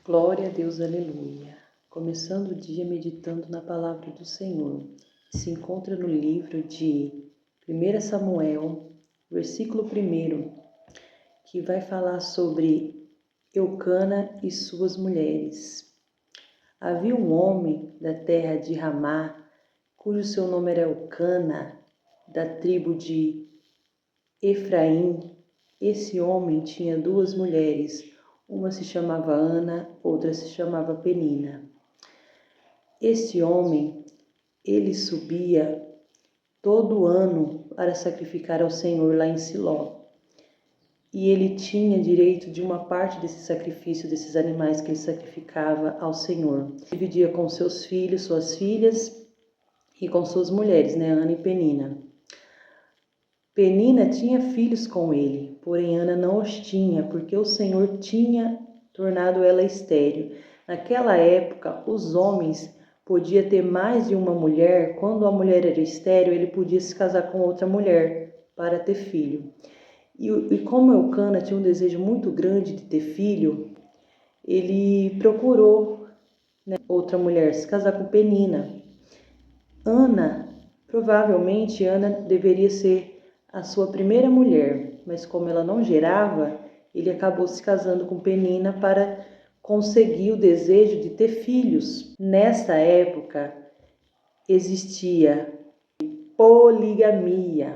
Glória a Deus, aleluia. Começando o dia meditando na palavra do Senhor. Se encontra no livro de 1 Samuel, versículo 1, que vai falar sobre Eucana e suas mulheres. Havia um homem da terra de Ramá, cujo seu nome era Eucana, da tribo de Efraim. Esse homem tinha duas mulheres, uma se chamava Ana, outra se chamava Penina. Este homem, ele subia todo ano para sacrificar ao Senhor lá em Siló. E ele tinha direito de uma parte desse sacrifício, desses animais que ele sacrificava ao Senhor. Dividia com seus filhos, suas filhas e com suas mulheres, Ana e Penina. Penina tinha filhos com ele, porém Ana não os tinha, porque o Senhor tinha tornado ela estéril. Naquela época, os homens podiam ter mais de uma mulher. Quando a mulher era estéril, ele podia se casar com outra mulher para ter filho. E como Eucana tinha um desejo muito grande de ter filho, ele procurou outra mulher, se casar com Penina. Provavelmente Ana deveria ser a sua primeira mulher, mas como ela não gerava, ele acabou se casando com Penina para conseguir o desejo de ter filhos. Nessa época existia poligamia.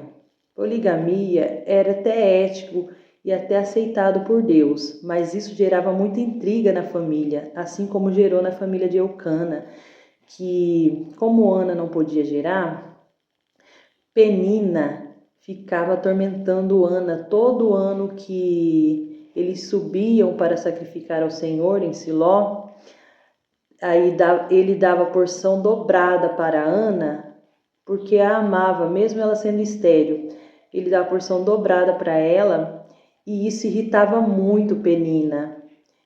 Poligamia era até ético e até aceitado por Deus, mas isso gerava muita intriga na família, assim como gerou na família de Eucana, que como Ana não podia gerar, Penina ficava atormentando Ana todo ano que eles subiam para sacrificar ao Senhor em Siló. Aí ele dava porção dobrada para Ana, porque a amava, mesmo ela sendo estéril. Ele dava porção dobrada para ela, e isso irritava muito Penina,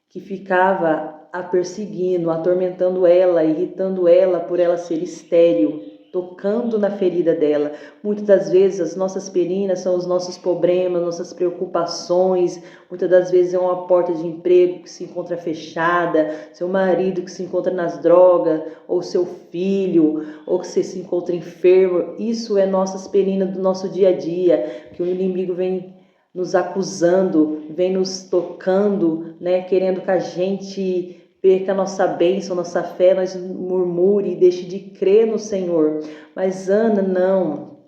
que ficava a perseguindo, atormentando ela, irritando ela por ela ser estéril, tocando na ferida dela. Muitas das vezes as nossas peninas são os nossos problemas, nossas preocupações. Muitas das vezes é uma porta de emprego que se encontra fechada, seu marido que se encontra nas drogas, ou seu filho, ou que você se encontra enfermo. Isso é nossas peninas do nosso dia a dia, que o inimigo vem nos acusando, vem nos tocando, querendo que a gente perca a nossa bênção, nossa fé, nós murmure e deixe de crer no Senhor. Mas Ana não.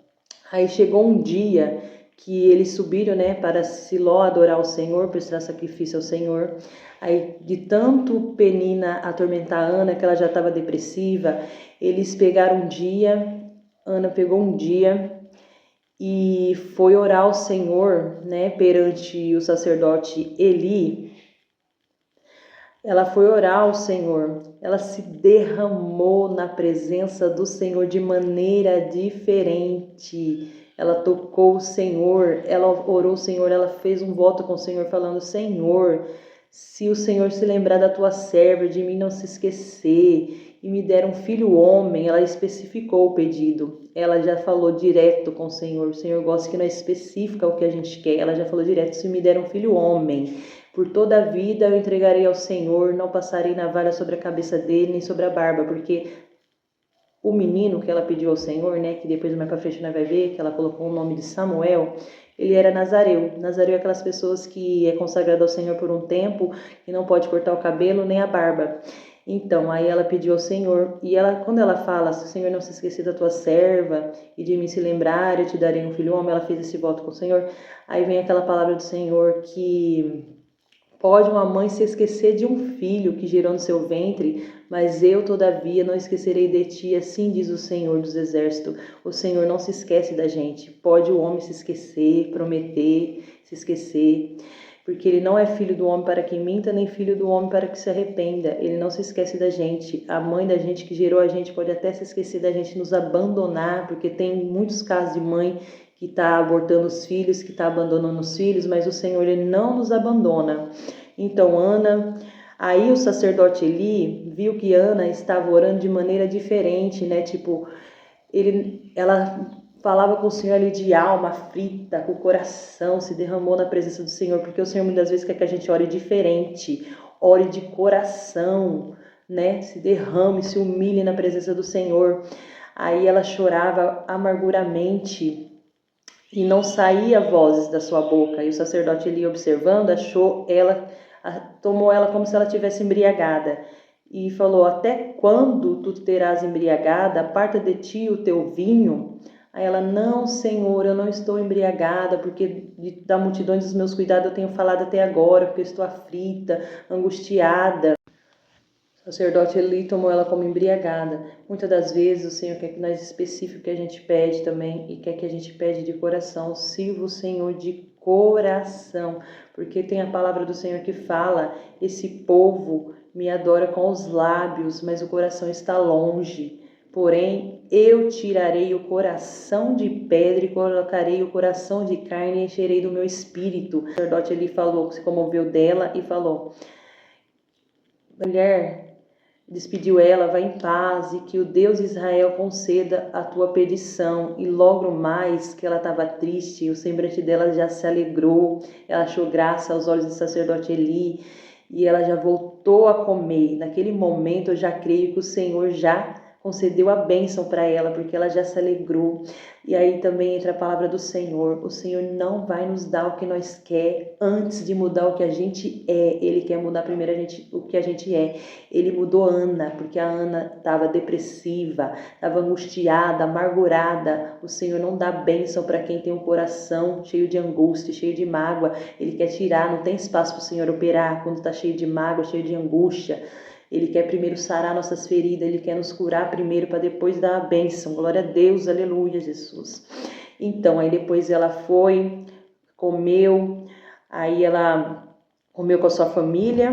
Aí chegou um dia que eles subiram, para Siló adorar o Senhor, prestar sacrifício ao Senhor. Aí de tanto Penina atormentar Ana, que ela já estava depressiva, eles pegaram um dia, Ana pegou um dia e foi orar ao Senhor, perante o sacerdote Eli. Ela foi orar ao Senhor, ela se derramou na presença do Senhor de maneira diferente. Ela tocou o Senhor, ela orou o Senhor, ela fez um voto com o Senhor falando: Senhor, se o Senhor se lembrar da tua serva, de mim não se esquecer, e me der um filho homem, ela especificou o pedido. Ela já falou direto com o Senhor gosta que não é específica o que a gente quer, ela já falou direto: se me der um filho homem, por toda a vida eu entregarei ao Senhor, não passarei navalha sobre a cabeça dele, nem sobre a barba, porque o menino que ela pediu ao Senhor, que depois mais para frente nós vai ver, que ela colocou o nome de Samuel, ele era nazareu. Nazareu é aquelas pessoas que é consagrado ao Senhor por um tempo e não pode cortar o cabelo nem a barba. Então, aí ela pediu ao Senhor, e quando ela fala: se o Senhor não se esquecer da tua serva e de mim se lembrar, eu te darei um filho homem, ela fez esse voto com o Senhor. Aí vem aquela palavra do Senhor que pode uma mãe se esquecer de um filho que gerou no seu ventre, mas eu, todavia, não esquecerei de ti, assim diz o Senhor dos Exércitos. O Senhor não se esquece da gente. Pode o homem se esquecer, prometer, se esquecer, porque ele não é filho do homem para que minta, nem filho do homem para que se arrependa. Ele não se esquece da gente. A mãe da gente que gerou a gente pode até se esquecer da gente, nos abandonar, porque tem muitos casos de mãe que está abortando os filhos, que está abandonando os filhos, mas o Senhor, ele não nos abandona. Então, aí o sacerdote Eli viu que Ana estava orando de maneira diferente, ela falava com o Senhor ali de alma aflita, com o coração, se derramou na presença do Senhor, porque o Senhor muitas vezes quer que a gente ore diferente. ore de coração, né? Se derrame, se humilhe na presença do Senhor. Aí ela chorava amarguramente e não saía vozes da sua boca. E o sacerdote ali observando, tomou ela como se ela tivesse embriagada. E falou: até quando tu terás embriagada? Aparta de ti o teu vinho. Aí ela: não, Senhor, eu não estou embriagada, porque da multidão dos meus cuidados eu tenho falado até agora, porque eu estou aflita, angustiada. O sacerdote ali tomou ela como embriagada. Muitas das vezes o Senhor quer que nós especifique o que a gente pede também e quer que a gente pede de coração. Sirva o Senhor de coração, porque tem a palavra do Senhor que fala: esse povo me adora com os lábios, mas o coração está longe. Porém, eu tirarei o coração de pedra e colocarei o coração de carne e encherei do meu espírito. O sacerdote ali falou, se comoveu dela e falou: mulher, despediu ela, vai em paz, e que o Deus de Israel conceda a tua petição. E logo mais que ela estava triste, o semblante dela já se alegrou, ela achou graça aos olhos do sacerdote Eli, e ela já voltou a comer. Naquele momento eu já creio que o Senhor já concedeu a bênção para ela, porque ela já se alegrou. E aí também entra a palavra do Senhor: o Senhor não vai nos dar o que nós quer antes de mudar o que a gente é. Ele quer mudar primeiro o que a gente é. Ele mudou Ana, porque a Ana estava depressiva, estava angustiada, amargurada. O Senhor não dá bênção para quem tem um coração cheio de angústia, cheio de mágoa. Ele quer tirar, não tem espaço para o Senhor operar quando está cheio de mágoa, cheio de angústia. Ele quer primeiro sarar nossas feridas, Ele quer nos curar primeiro para depois dar a bênção. Glória a Deus, aleluia, Jesus. Então, aí depois ela foi, comeu, aí ela comeu com a sua família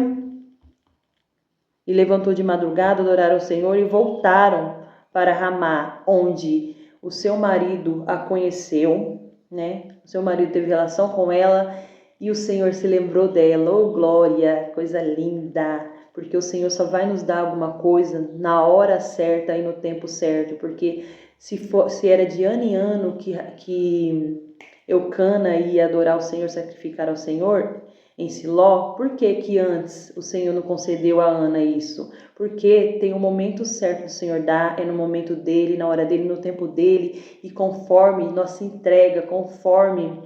e levantou de madrugada, adoraram o Senhor e voltaram para Ramá, onde o seu marido a conheceu, né? O seu marido teve relação com ela e o Senhor se lembrou dela. Oh, glória, coisa linda! Porque o Senhor só vai nos dar alguma coisa na hora certa e no tempo certo, porque se era de ano em ano que Eucana ia adorar o Senhor, sacrificar ao Senhor em Siló, por que antes o Senhor não concedeu a Ana isso? Porque tem um momento certo do Senhor dar, é no momento dele, na hora dele, no tempo dele, e conforme nossa entrega, conforme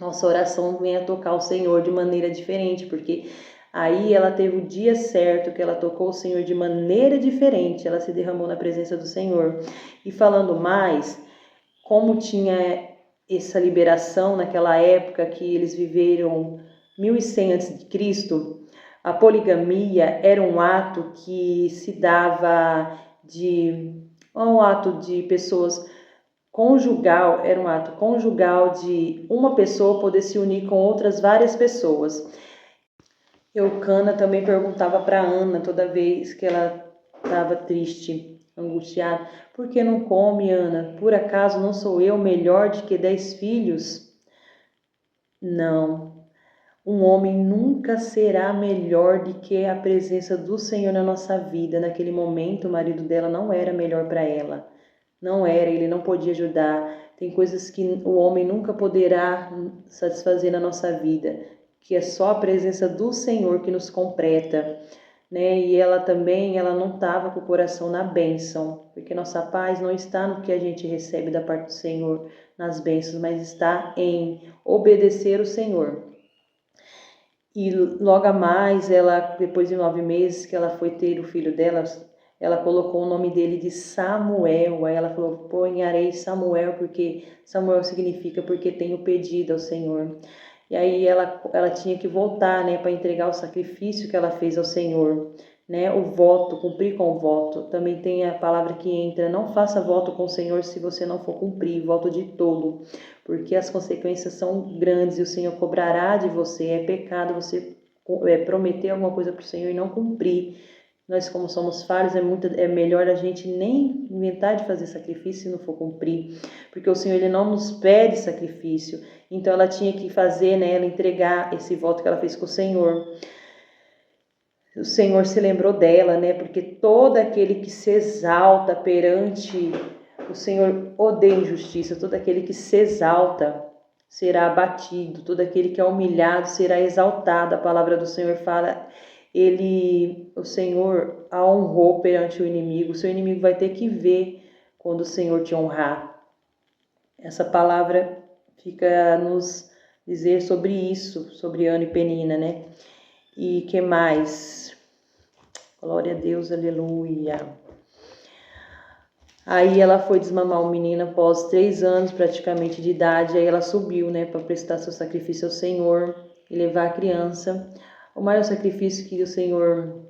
nossa oração venha tocar o Senhor de maneira diferente, porque aí ela teve o dia certo que ela tocou o Senhor de maneira diferente, ela se derramou na presença do Senhor. E falando mais, como tinha essa liberação naquela época que eles viveram 1100 a.C., a poligamia era um ato que se dava um ato de pessoas conjugal, era um ato conjugal de uma pessoa poder se unir com outras várias pessoas. Eucana também perguntava para Ana toda vez que ela estava triste, angustiada: por que não come, Ana? Por acaso não sou eu melhor do que 10 filhos? Não. Um homem nunca será melhor do que a presença do Senhor na nossa vida. Naquele momento, o marido dela não era melhor para ela. Não era, ele não podia ajudar. Tem coisas que o homem nunca poderá satisfazer na nossa vida, que é só a presença do Senhor que nos completa, né? E ela também, ela não estava com o coração na bênção, porque nossa paz não está no que a gente recebe da parte do Senhor, nas bênçãos, mas está em obedecer o Senhor. E logo a mais, ela, depois de 9 meses que ela foi ter o filho dela, ela colocou o nome dele de Samuel. Aí ela falou: ponharei Samuel, porque Samuel significa porque tenho pedido ao Senhor. E aí ela tinha que voltar, né, para entregar o sacrifício que ela fez ao Senhor, né, o voto, cumprir com o voto. Também tem a palavra que entra: não faça voto com o Senhor se você não for cumprir, voto de tolo, porque as consequências são grandes e o Senhor cobrará de você. É pecado você prometer alguma coisa para o Senhor e não cumprir. Nós, como somos falhos, é melhor a gente nem inventar de fazer sacrifício se não for cumprir, porque o Senhor, Ele não nos pede sacrifício. Então ela tinha que fazer, né, ela entregar esse voto que ela fez com o Senhor. O Senhor se lembrou dela, né, porque todo aquele que se exalta perante o Senhor odeia injustiça. Todo aquele que se exalta será abatido, todo aquele que é humilhado será exaltado. A palavra do Senhor fala: o Senhor a honrou perante o inimigo. O seu inimigo vai ter que ver quando o Senhor te honrar. Essa palavra fica a nos dizer sobre isso, sobre Ana e Penina, né? E que mais? Glória a Deus, aleluia. Aí ela foi desmamar o menino após 3 anos praticamente de idade. Aí ela subiu, né, para prestar seu sacrifício ao Senhor e levar a criança. O maior sacrifício que o Senhor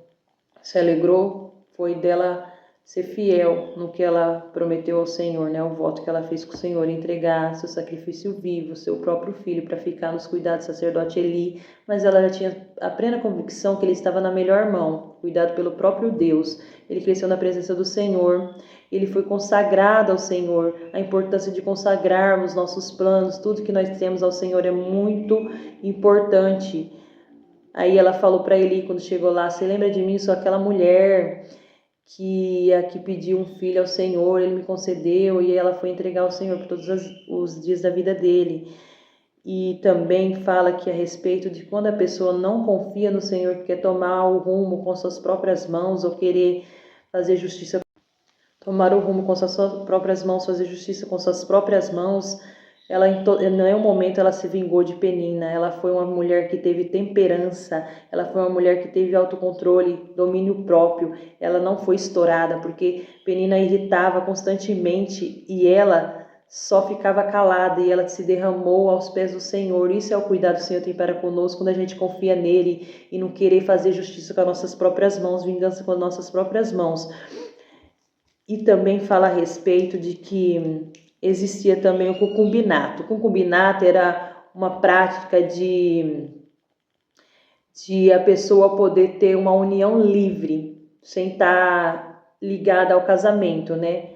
se alegrou foi dela ser fiel no que ela prometeu ao Senhor, né? O voto que ela fez com o Senhor, entregar seu sacrifício vivo, seu próprio filho, para ficar nos cuidados do sacerdote Eli. Mas ela já tinha a plena convicção que ele estava na melhor mão, cuidado pelo próprio Deus. Ele cresceu na presença do Senhor, ele foi consagrado ao Senhor. A importância de consagrarmos nossos planos, tudo que nós temos ao Senhor é muito importante. Aí ela falou para Eli quando chegou lá: você lembra de mim? Sou aquela mulher que pediu um filho ao Senhor, ele me concedeu, e ela foi entregar ao Senhor por todos os dias da vida dele. E também fala que a respeito de quando a pessoa não confia no Senhor, quer tomar o rumo com suas próprias mãos ou querer fazer justiça, tomar o rumo com suas próprias mãos, fazer justiça com suas próprias mãos. Ela, em nenhum momento ela se vingou de Penina. Ela foi uma mulher que teve temperança, ela foi uma mulher que teve autocontrole, domínio próprio. Ela não foi estourada, porque Penina irritava constantemente e ela só ficava calada, e ela se derramou aos pés do Senhor. Isso é o cuidado que o Senhor tem para conosco, quando a gente confia nele e não querer fazer justiça com as nossas próprias mãos, vingança com as nossas próprias mãos. E também fala a respeito de que existia também o concubinato. O concubinato era uma prática de a pessoa poder ter uma união livre, sem estar ligada ao casamento, né?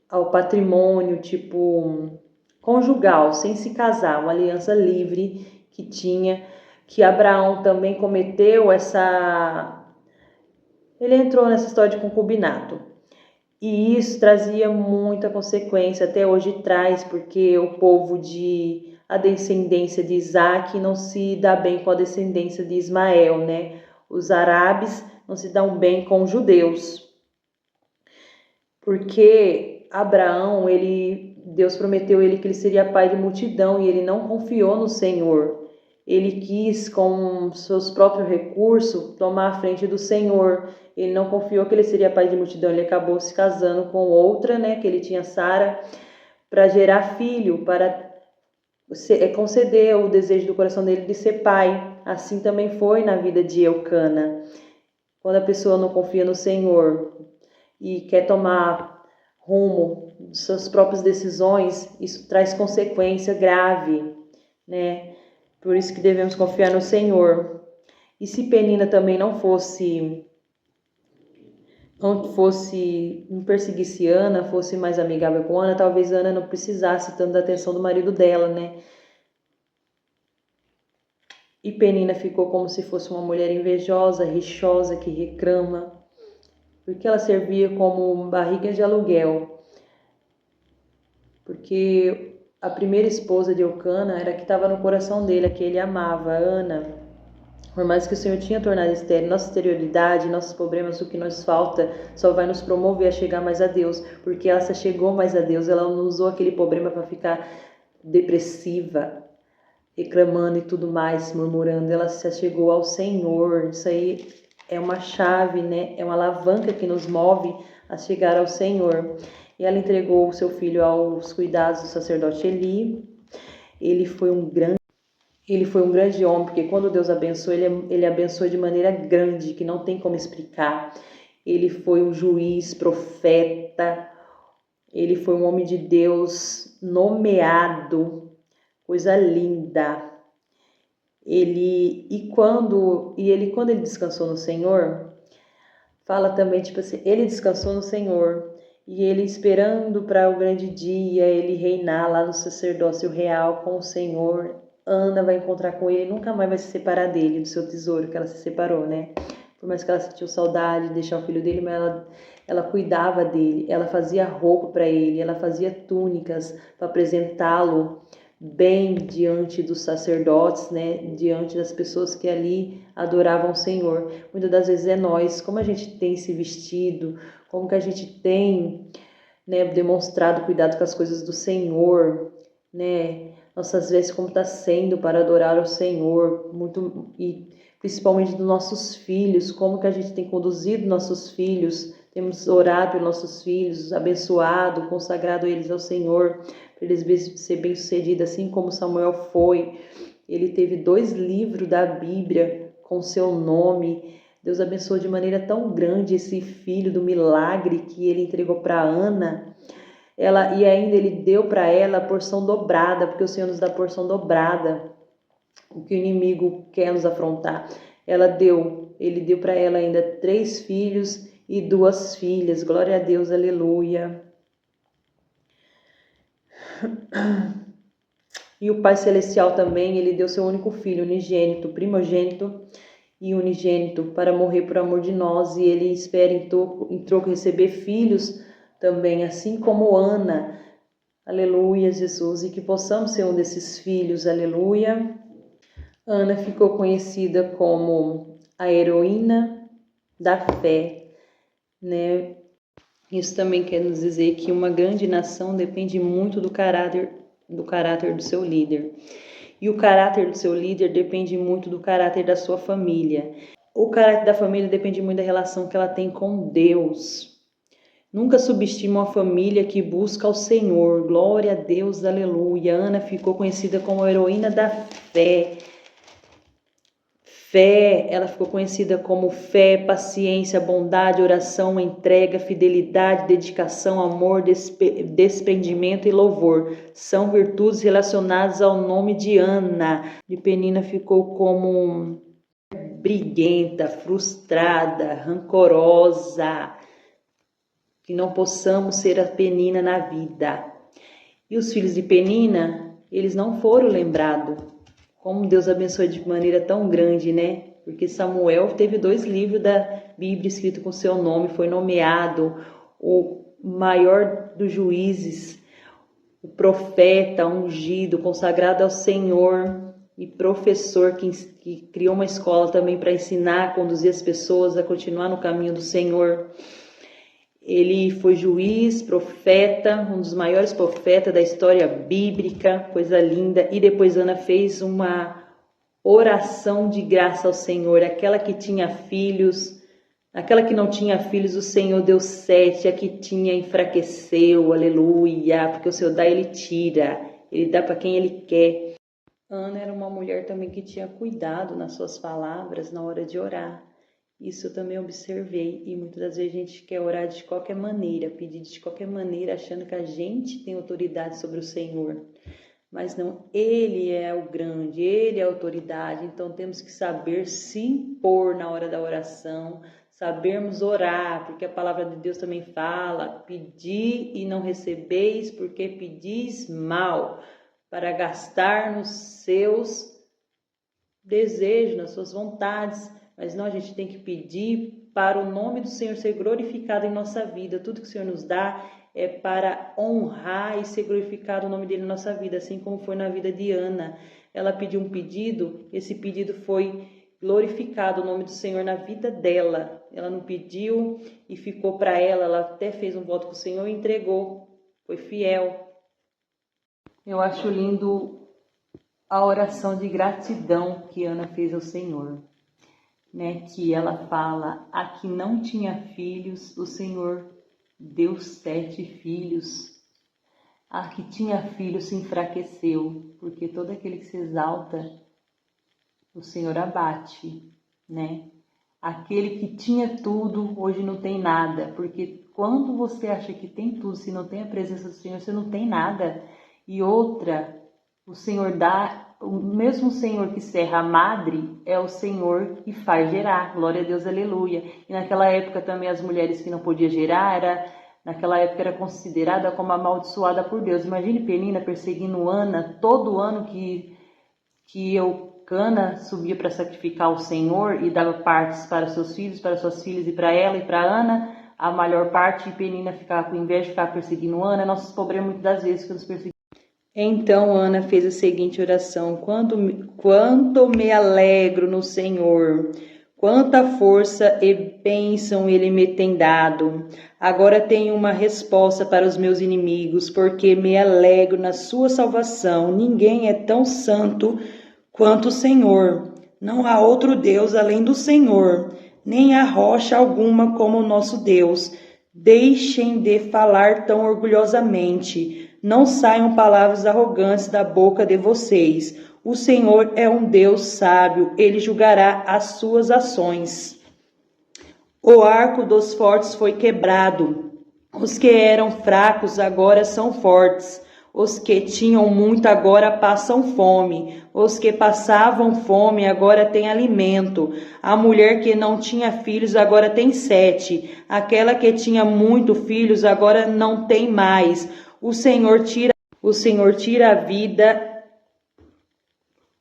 Ao patrimônio, tipo, conjugal, sem se casar, uma aliança livre que tinha, que Abraão também cometeu ele entrou nessa história de concubinato. E isso trazia muita consequência, até hoje traz, porque o povo a descendência de Isaac não se dá bem com a descendência de Ismael, né? Os árabes não se dão bem com os judeus. Porque Abraão, Deus prometeu a ele que ele seria pai de multidão e ele não confiou no Senhor. Ele quis, com seus próprios recursos, tomar a frente do Senhor. Ele não confiou que ele seria pai de multidão. Ele acabou se casando com outra, né, que ele tinha, Sara, para gerar filho, para conceder o desejo do coração dele de ser pai. Assim também foi na vida de Eucana. Quando a pessoa não confia no Senhor e quer tomar rumo de suas próprias decisões, isso traz consequência grave, né? Por isso que devemos confiar no Senhor. E se Penina também não perseguisse Ana, fosse mais amigável com Ana, talvez Ana não precisasse tanto da atenção do marido dela, né? E Penina ficou como se fosse uma mulher invejosa, rixosa, que reclama, porque ela servia como barriga de aluguel. Porque a primeira esposa de Eucana era a que estava no coração dele, a que ele amava, Ana. Por mais que o Senhor tinha tornado estéril, nossa exterioridade, nossos problemas, o que nos falta, só vai nos promover a chegar mais a Deus. Porque ela se chegou mais a Deus, ela não usou aquele problema para ficar depressiva, reclamando e tudo mais, murmurando. Ela se chegou ao Senhor. Isso aí é uma chave, né? É uma alavanca que nos move a chegar ao Senhor. E ela entregou o seu filho aos cuidados do sacerdote Eli. Ele foi um grande homem, porque quando Deus abençoa, ele abençoa de maneira grande, que não tem como explicar. Ele foi um juiz, profeta, ele foi um homem de Deus nomeado, coisa linda. Quando ele descansou no Senhor, fala também, tipo assim, ele descansou no Senhor, e ele esperando para o grande dia, ele reinar lá no sacerdócio real com o Senhor. Ana vai encontrar com ele, nunca mais vai se separar dele, do seu tesouro que ela se separou, né? Por mais que ela sentiu saudade de deixar o filho dele, mas ela cuidava dele, ela fazia roupa para ele, ela fazia túnicas para apresentá-lo bem diante dos sacerdotes, né? Diante das pessoas que ali adoravam o Senhor. Muitas das vezes é nós, como a gente tem se vestido, como que a gente tem, né, demonstrado cuidado com as coisas do Senhor, né? Nossas vestes como está sendo para adorar o Senhor, muito, e principalmente dos nossos filhos, como que a gente tem conduzido nossos filhos, temos orado pelos nossos filhos, abençoado, consagrado eles ao Senhor, para eles ser bem-sucedidos, assim como Samuel foi. Ele teve 2 livros da Bíblia com seu nome. Deus abençoou de maneira tão grande esse filho do milagre que ele entregou para Ana. E ainda ele deu para ela a porção dobrada, porque o Senhor nos dá porção dobrada, o que o inimigo quer nos afrontar. Ele deu para ela ainda 3 filhos e 2 filhas. Glória a Deus, aleluia. E o Pai Celestial também, ele deu seu único filho, unigênito, primogênito e unigênito, para morrer por amor de nós. E ele espera em troco receber filhos também, assim como Ana. Aleluia, Jesus. E que possamos ser um desses filhos, aleluia. Ana ficou conhecida como a heroína da fé, né? Isso também quer nos dizer que uma grande nação depende muito do caráter do seu líder. E o caráter do seu líder depende muito do caráter da sua família. O caráter da família depende muito da relação que ela tem com Deus. Nunca subestime uma família que busca o Senhor. Glória a Deus, aleluia. Ana ficou conhecida como a heroína da fé. Ela ficou conhecida como fé, paciência, bondade, oração, entrega, fidelidade, dedicação, amor, desprendimento e louvor. São virtudes relacionadas ao nome de Ana. De Penina ficou como briguenta, frustrada, rancorosa. Que não possamos ser a Penina na vida. E os filhos de Penina, eles não foram lembrados. Como Deus abençoou de maneira tão grande, né? Porque Samuel teve 2 livros da Bíblia escritos com seu nome, foi nomeado o maior dos juízes, o profeta ungido, consagrado ao Senhor e professor que criou uma escola também para ensinar, conduzir as pessoas a continuar no caminho do Senhor. Ele foi juiz, profeta, um dos maiores profetas da história bíblica, coisa linda. E depois Ana fez uma oração de graça ao Senhor. Aquela que tinha filhos, aquela que não tinha filhos, o Senhor deu 7. A que tinha enfraqueceu, aleluia. Porque o Senhor dá, Ele tira. Ele dá para quem Ele quer. Ana era uma mulher também que tinha cuidado nas suas palavras na hora de orar. Isso eu também observei, e muitas das vezes a gente quer orar de qualquer maneira, pedir de qualquer maneira, achando que a gente tem autoridade sobre o Senhor. Mas não, Ele é o grande, Ele é a autoridade, então temos que saber se impor na hora da oração, sabermos orar, porque a palavra de Deus também fala, pedi e não recebeis, porque pedis mal, para gastar nos seus desejos, nas suas vontades. Mas não, a gente tem que pedir para o nome do Senhor ser glorificado em nossa vida. Tudo que o Senhor nos dá é para honrar e ser glorificado o nome dele na nossa vida, assim como foi na vida de Ana. Ela pediu um pedido, esse pedido foi glorificado o nome do Senhor na vida dela. Ela não pediu e ficou para ela até fez um voto com o Senhor e entregou, foi fiel. Eu acho lindo a oração de gratidão que Ana fez ao Senhor. Né, que ela fala, a que não tinha filhos, o Senhor deu 7 filhos. A que tinha filhos se enfraqueceu, porque todo aquele que se exalta, o Senhor abate, né? Aquele que tinha tudo, hoje não tem nada, porque quando você acha que tem tudo, se não tem a presença do Senhor, você não tem nada. E outra, o Senhor dá. O mesmo Senhor que serra a madre é o Senhor que faz gerar. Glória a Deus, aleluia. E naquela época também as mulheres que não podiam gerar, naquela época era considerada como amaldiçoada por Deus. Imagine Penina perseguindo Ana, todo ano que Eucana subia para sacrificar o Senhor e dava partes para seus filhos, para suas filhas e para ela e para Ana, a maior parte, e Penina ficava com inveja, ficava perseguindo Ana. Nossos problemas muitas das vezes que nos perseguimos Então Ana fez a seguinte oração: quanto me alegro no Senhor, quanta força e bênção Ele me tem dado. Agora tenho uma resposta para os meus inimigos, porque me alegro na sua salvação. Ninguém é tão santo quanto o Senhor. Não há outro Deus além do Senhor, nem há rocha alguma como o nosso Deus. Deixem de falar tão orgulhosamente. Não saiam palavras arrogantes da boca de vocês. O Senhor é um Deus sábio, Ele julgará as suas ações. O arco dos fortes foi quebrado. Os que eram fracos agora são fortes. Os que tinham muito agora passam fome. Os que passavam fome agora têm alimento. A mulher que não tinha filhos agora tem 7. Aquela que tinha muito filhos agora não tem mais. O Senhor tira a vida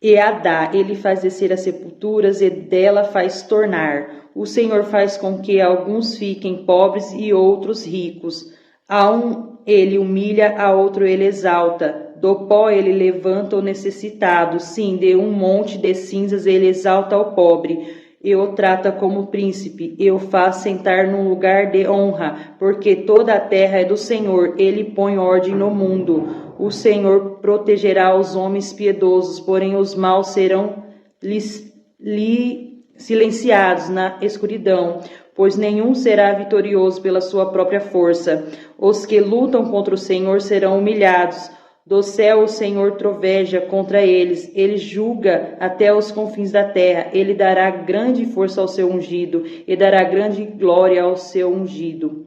e a dá. Ele faz descer as sepulturas e dela faz tornar. O Senhor faz com que alguns fiquem pobres e outros ricos. A um ele humilha, a outro ele exalta. Do pó ele levanta o necessitado. Sim, de um monte de cinzas ele exalta o pobre. E o trata como príncipe. E o faz sentar num lugar de honra. Porque toda a terra é do Senhor. Ele põe ordem no mundo. O Senhor protegerá os homens piedosos, porém os maus serão silenciados na escuridão, pois nenhum será vitorioso pela sua própria força. Os que lutam contra o Senhor serão humilhados. Do céu o Senhor troveja contra eles. Ele julga até os confins da terra. Ele dará grande força ao seu ungido e dará grande glória ao seu ungido.